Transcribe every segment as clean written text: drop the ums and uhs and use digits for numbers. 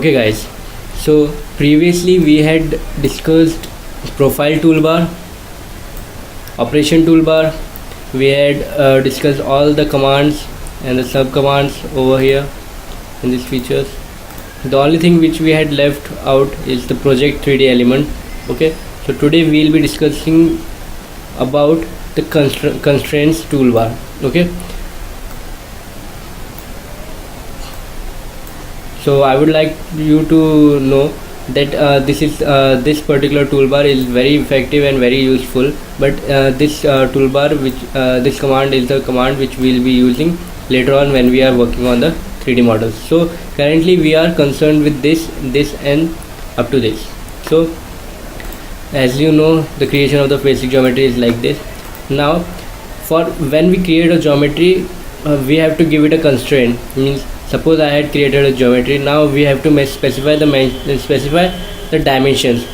Okay guys, so previously we had discussed profile toolbar, operation toolbar. We had discussed all the commands and the sub commands over here in these features. The only thing which we had left out is the project 3D element. Okay, so today we will be discussing about the constraints toolbar. Okay, so I would like you to know that this particular toolbar is very effective and very useful, but this toolbar this command is the command which we will be using later on when we are working on the 3D models. So currently we are concerned with this and up to this. So as you know, the creation of the basic geometry is like this. Now for when we create a geometry, we have to give it a constraint. Means suppose I had created a geometry, now we have to specify the dimensions.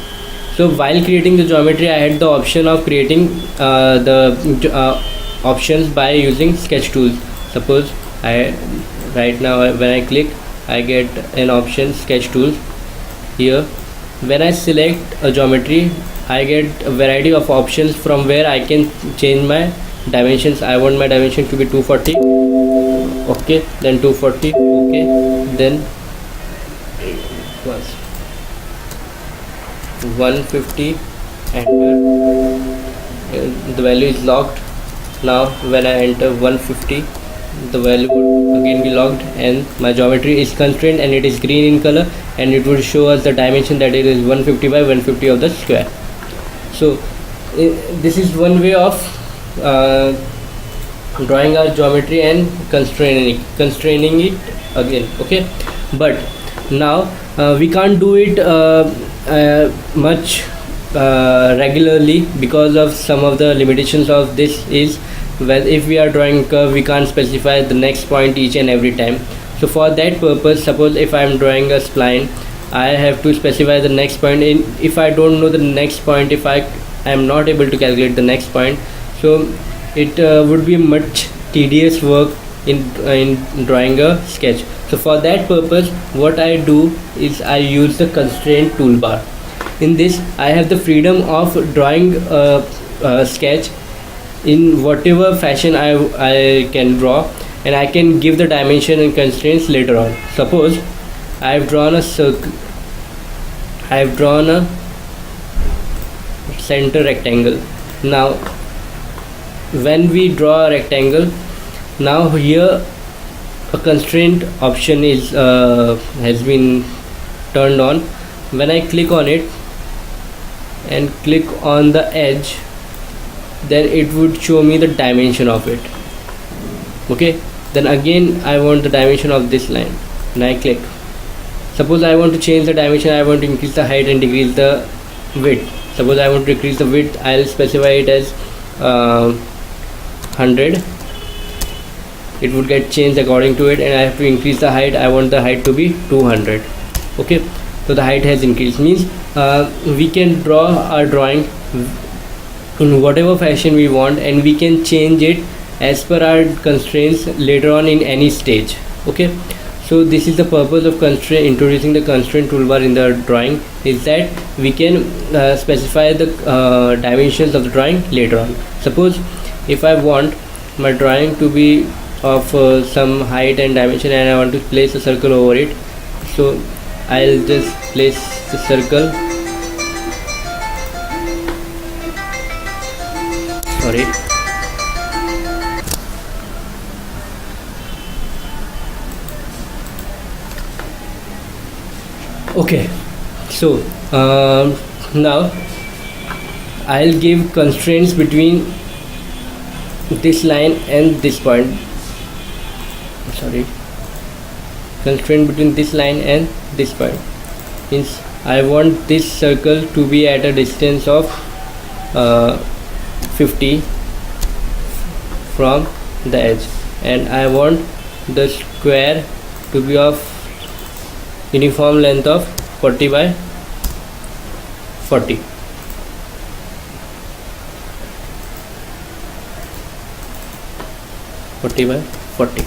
So while creating the geometry, I had the option of creating the options by using sketch tools. Suppose right now when I click, I get an option sketch tools. Here when I select a geometry, I get a variety of options from where I can change my dimensions. I want my dimension to be 240. Okay, then 240. Okay, then 150. Enter. The value is locked. Now when I enter 150, the value would again be locked, and my geometry is constrained and it is green in color, and it will show us the dimension that it is 150 by 150 of the square. So this is one way of drawing our geometry and constraining it again. Okay, but now we can't do it much regularly because of some of the limitations of this is, well, if we are drawing curve, we can't specify the next point each and every time. So for that purpose, suppose if I am drawing a spline, I have to specify the next point. If I don't know the next point, if I am not able to calculate the next point, so it would be much tedious work in drawing a sketch. So for that purpose, what I do is I use the constraint toolbar. In this, I have the freedom of drawing a sketch in whatever fashion I can draw, and I can give the dimension and constraints later on. Suppose I have drawn a circle, I have drawn a center rectangle. Now when we draw a rectangle, now here a constraint option is has been turned on. When I click on it and click on the edge, then it would show me the dimension of it. Okay, then again I want the dimension of this line, and I click. Suppose I want to change the dimension, I want to increase the height and decrease the width. Suppose I want to decrease the width, I'll specify it as 100. It would get changed according to it, and I have to increase the height. I want the height to be 200. Okay, so the height has increased. Means we can draw our drawing in whatever fashion we want, and we can change it as per our constraints later on in any stage. Okay, so this is the purpose of introducing the constraint toolbar in the drawing, is that we can specify the dimensions of the drawing later on. Suppose if I want my drawing to be of some height and dimension, and I want to place a circle over it, so I'll just place the circle. Sorry. Okay, so now I'll give constraints between this line and this point. Sorry, constraint between this line and this point means I want this circle to be at a distance of 50 from the edge, and I want the square to be of uniform length of 40 by 40. 40 by 40.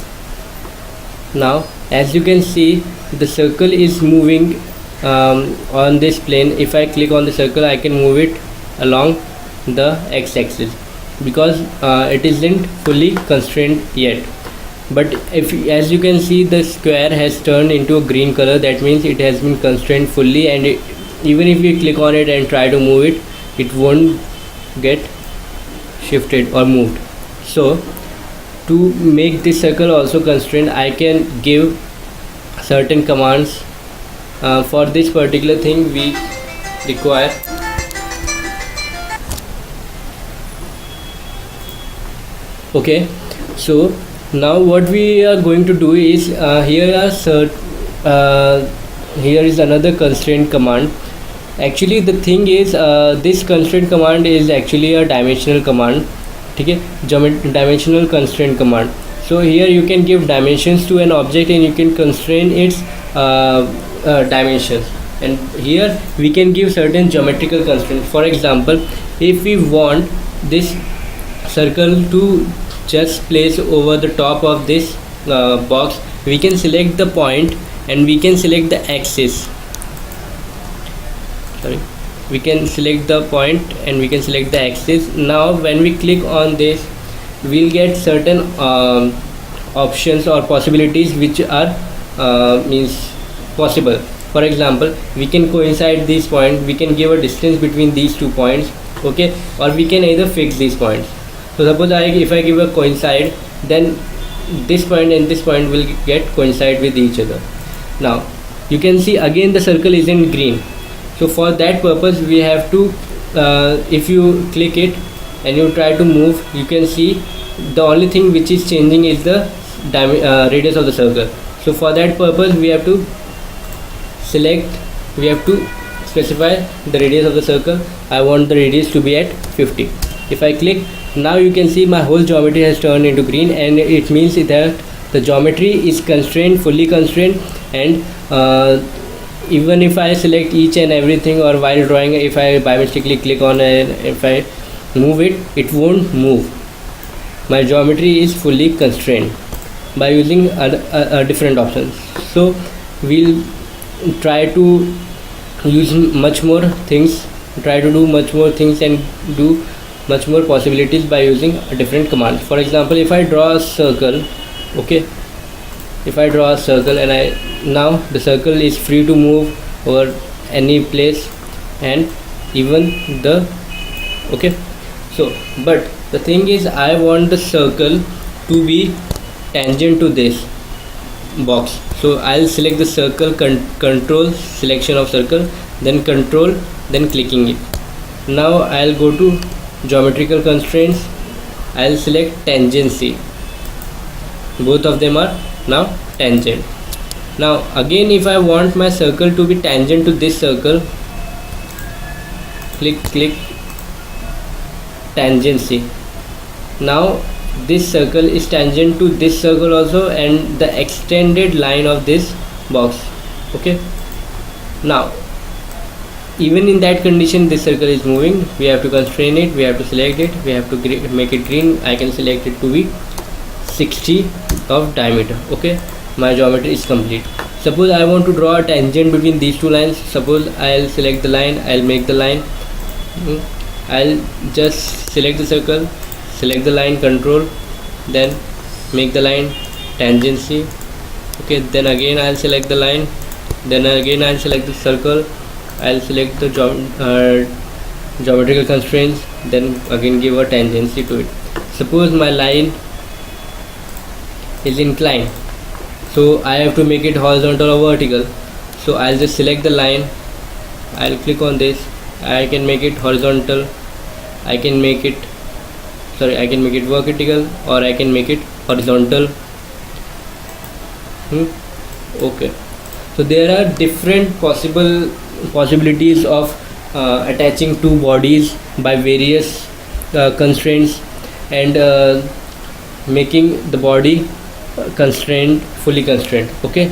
Now as you can see, the circle is moving on this plane. If I click on the circle, I can move it along the x-axis because it isn't fully constrained yet. But if, as you can see, the square has turned into a green color, that means it has been constrained fully, and even if we click on it and try to move it, it won't get shifted or moved. So to make this circle also constrained, I can give certain commands. For this particular thing we require okay. So now what we are going to do is here is another constraint command. Actually the thing is, this constraint command is actually a dimensional command. Okay, dimensional constraint command. So here you can give dimensions to an object and you can constrain its dimensions, and here we can give certain geometrical constraints. For example, if we want this circle to just place over the top of this box, we can select the point and we can select the axis. We can select the point and we can select the axis. Now when we click on this, we'll get certain options or possibilities which are means possible. For example, we can coincide these points, we can give a distance between these 2 points, okay, or we can either fix these points. So suppose if I give a coincide, then this point and this point will get coincide with each other. Now you can see again the circle is in green. So for that purpose we have to if you click it and you try to move, you can see the only thing which is changing is the radius of the circle. So for that purpose we have to specify the radius of the circle. I want the radius to be at 50. If I click, now you can see my whole geometry has turned into green, and it means that the geometry is constrained, fully constrained. And even if I select each and everything, or while drawing, if I by mistakenly click on it, if I move it, it won't move. My geometry is fully constrained by using a different options. So we'll try to use much more things, and do much more possibilities by using a different command. For example, if I draw a circle, okay, if I draw a circle and now the circle is free to move over any place, and even the okay. So but the thing is, I want the circle to be tangent to this box. So I'll select the circle, control selection of circle, then control, then clicking it. Now I'll go to geometrical constraints, I'll select tangency. Both of them are now tangent. Now again, if I want my circle to be tangent to this circle, click tangency. Now this circle is tangent to this circle also, and the extended line of this box, okay. Now even in that condition, this circle is moving. We have to constrain it, we have to select it, we have to make it green. I can select it to be 60 of diameter, okay. My geometry is complete. Suppose I want to draw a tangent between these two lines. Suppose I'll select the line, I'll make the line, I'll just select the circle, select the line, control, then make the line tangency, okay. Then again I'll select the line, then again I'll select the circle, I'll select the geometrical constraints, then again give a tangency to it. Suppose my line is inclined, so I have to make it horizontal or vertical. So I'll just select the line, I'll click on this, I can make it horizontal, I can make it vertical, or I can make it horizontal. Okay. So there are different possibilities of attaching two bodies by various constraints, and making the body fully constrained, okay.